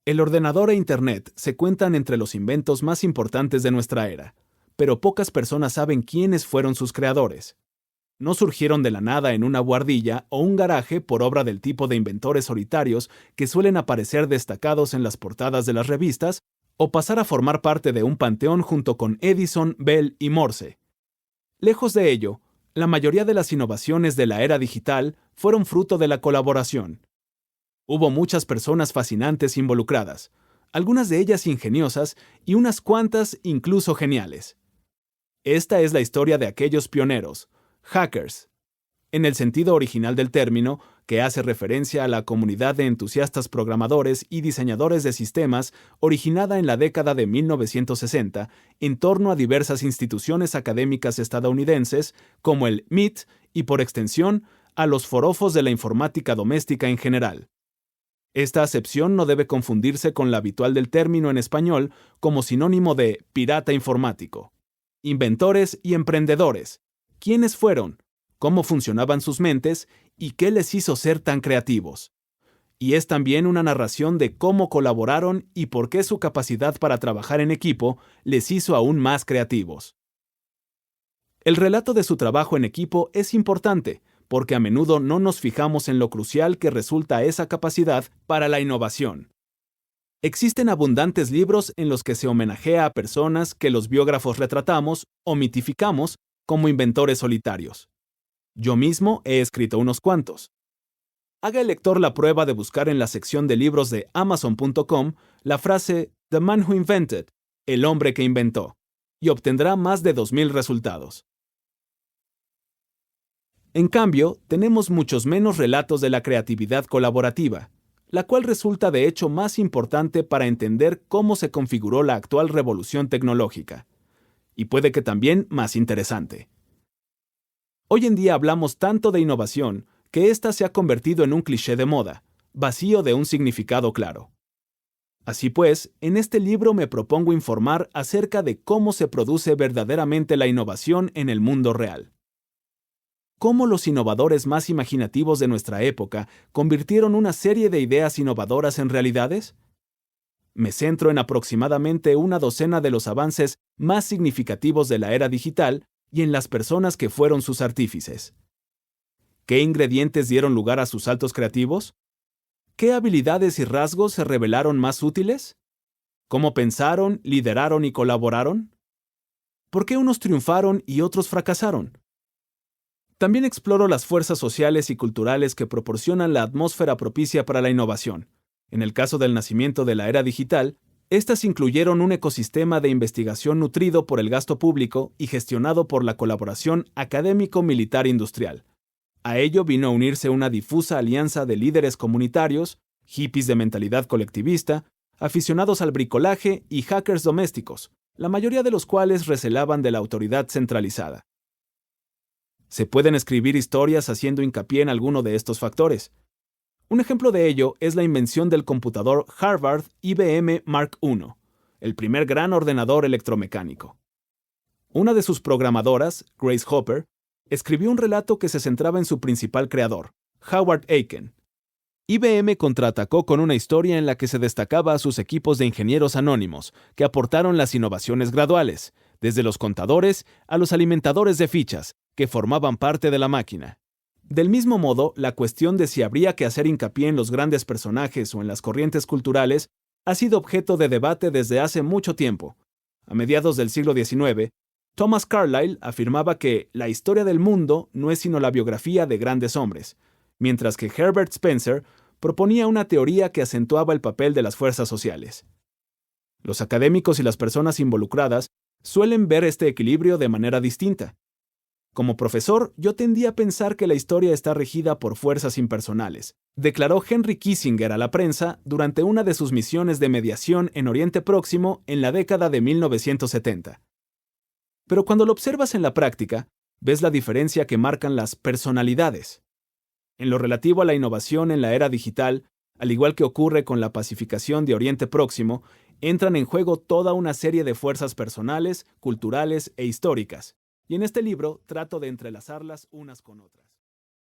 El ordenador e Internet se cuentan entre los inventos más importantes de nuestra era, pero pocas personas saben quiénes fueron sus creadores. No surgieron de la nada en una buhardilla o un garaje por obra del tipo de inventores solitarios que suelen aparecer destacados en las portadas de las revistas o pasar a formar parte de un panteón junto con Edison, Bell y Morse. Lejos de ello, la mayoría de las innovaciones de la era digital fueron fruto de la colaboración. Hubo muchas personas fascinantes involucradas, algunas de ellas ingeniosas y unas cuantas incluso geniales. Esta es la historia de aquellos pioneros, hackers, en el sentido original del término, que hace referencia a la comunidad de entusiastas programadores y diseñadores de sistemas originada en la década de 1960 en torno a diversas instituciones académicas estadounidenses como el MIT y, por extensión, a los forofos de la informática doméstica en general. Esta acepción no debe confundirse con la habitual del término en español como sinónimo de pirata informático. Inventores y emprendedores. ¿Quiénes fueron? ¿Cómo funcionaban sus mentes? ¿Y qué les hizo ser tan creativos? Y es también una narración de cómo colaboraron y por qué su capacidad para trabajar en equipo les hizo aún más creativos. El relato de su trabajo en equipo es importante, porque a menudo no nos fijamos en lo crucial que resulta esa capacidad para la innovación. Existen abundantes libros en los que se homenajea a personas que los biógrafos retratamos o mitificamos como inventores solitarios. Yo mismo he escrito unos cuantos. Haga el lector la prueba de buscar en la sección de libros de Amazon.com la frase The Man Who Invented, el hombre que inventó, y obtendrá más de 2,000 resultados. En cambio, tenemos muchos menos relatos de la creatividad colaborativa, la cual resulta de hecho más importante para entender cómo se configuró la actual revolución tecnológica, y puede que también más interesante. Hoy en día hablamos tanto de innovación que ésta se ha convertido en un cliché de moda, vacío de un significado claro. Así pues, en este libro me propongo informar acerca de cómo se produce verdaderamente la innovación en el mundo real. Cómo los innovadores más imaginativos de nuestra época convirtieron una serie de ideas innovadoras en realidades. Me centro en aproximadamente una docena de los avances más significativos de la era digital y en las personas que fueron sus artífices. ¿Qué ingredientes dieron lugar a sus saltos creativos? ¿Qué habilidades y rasgos se revelaron más útiles? ¿Cómo pensaron, lideraron y colaboraron? ¿Por qué unos triunfaron y otros fracasaron? También exploro las fuerzas sociales y culturales que proporcionan la atmósfera propicia para la innovación. En el caso del nacimiento de la era digital, estas incluyeron un ecosistema de investigación nutrido por el gasto público y gestionado por la colaboración académico-militar-industrial. A ello vino a unirse una difusa alianza de líderes comunitarios, hippies de mentalidad colectivista, aficionados al bricolaje y hackers domésticos, la mayoría de los cuales recelaban de la autoridad centralizada. Se pueden escribir historias haciendo hincapié en alguno de estos factores. Un ejemplo de ello es la invención del computador Harvard IBM Mark I, el primer gran ordenador electromecánico. Una de sus programadoras, Grace Hopper, escribió un relato que se centraba en su principal creador, Howard Aiken. IBM contraatacó con una historia en la que se destacaba a sus equipos de ingenieros anónimos, que aportaron las innovaciones graduales, desde los contadores a los alimentadores de fichas, que formaban parte de la máquina. Del mismo modo, la cuestión de si habría que hacer hincapié en los grandes personajes o en las corrientes culturales ha sido objeto de debate desde hace mucho tiempo. A mediados del siglo XIX, Thomas Carlyle afirmaba que la historia del mundo no es sino la biografía de grandes hombres, mientras que Herbert Spencer proponía una teoría que acentuaba el papel de las fuerzas sociales. Los académicos y las personas involucradas suelen ver este equilibrio de manera distinta. Como profesor, yo tendía a pensar que la historia está regida por fuerzas impersonales, declaró Henry Kissinger a la prensa durante una de sus misiones de mediación en Oriente Próximo en la década de 1970. Pero cuando lo observas en la práctica, ves la diferencia que marcan las personalidades. En lo relativo a la innovación en la era digital, al igual que ocurre con la pacificación de Oriente Próximo, entran en juego toda una serie de fuerzas personales, culturales e históricas. Y en este libro trato de entrelazarlas unas con otras.